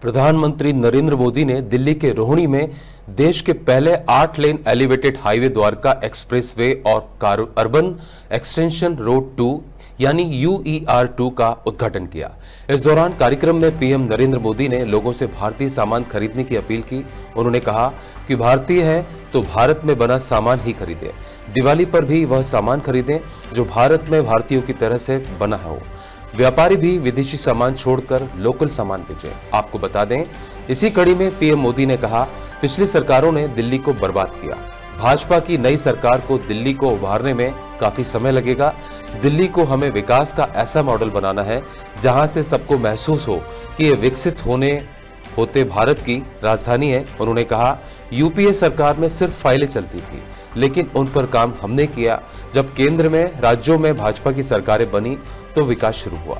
प्रधानमंत्री नरेंद्र मोदी ने दिल्ली के रोहिणी में देश के पहले 8 lane elevated highway Dwarka expressway और अर्बन एक्सटेंशन रोड 2 यानी UER2 का उद्घाटन किया। इस दौरान कार्यक्रम में पीएम नरेंद्र मोदी ने लोगों से भारतीय सामान खरीदने की अपील की। उन्होंने कहा कि भारतीय है तो भारत में बना सामान ही खरीदें। दिवाली पर भी वह सामान खरीदें जो भारत में भारतीयों की तरह से बना हो। व्यापारी भी विदेशी सामान छोड़कर लोकल सामान बेचें। आपको बता दें, इसी कड़ी में पीएम मोदी ने कहा, पिछली सरकारों ने दिल्ली को बर्बाद किया। भाजपा की नई सरकार को दिल्ली को उभारने में काफी समय लगेगा। दिल्ली को हमें विकास का ऐसा मॉडल बनाना है जहां से सबको महसूस हो कि ये विकसित होते भारत की राजधानी है। उन्होंने कहा, यूपीए सरकार में सिर्फ फाइलें चलती थी, लेकिन उन पर काम हमने किया। जब केंद्र में राज्यों में भाजपा की सरकारें बनी तो विकास शुरू हुआ।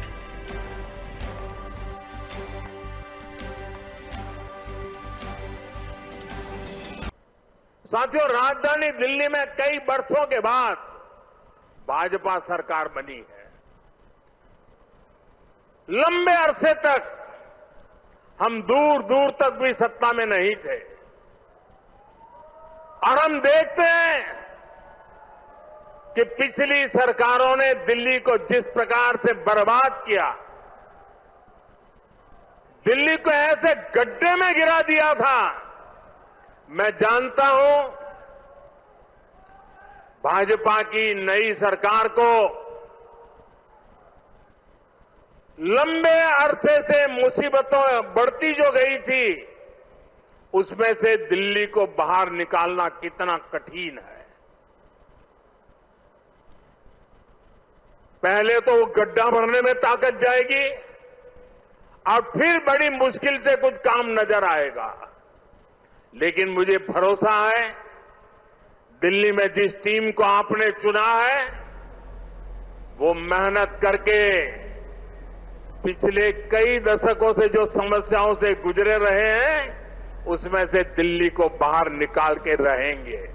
साथियों, राजधानी दिल्ली में कई वर्षों के बाद भाजपा सरकार बनी है। लंबे अरसे तक हम दूर दूर तक भी सत्ता में नहीं थे और हम देखते हैं कि पिछली सरकारों ने दिल्ली को जिस प्रकार से बर्बाद किया, दिल्ली को ऐसे गड्ढे में गिरा दिया था। मैं जानता हूं भाजपा की नई सरकार को लंबे अरसे से मुसीबतों बढ़ती जो गई थी, उसमें से दिल्ली को बाहर निकालना कितना कठिन है। पहले तो वो गड्ढा भरने में ताकत जाएगी और फिर बड़ी मुश्किल से कुछ काम नजर आएगा। लेकिन मुझे भरोसा है, दिल्ली में जिस टीम को आपने चुना है, वो मेहनत करके पिछले कई दशकों से जो समस्याओं से गुजरे रहे हैं, उसमें से दिल्ली को बाहर निकाल के रहेंगे।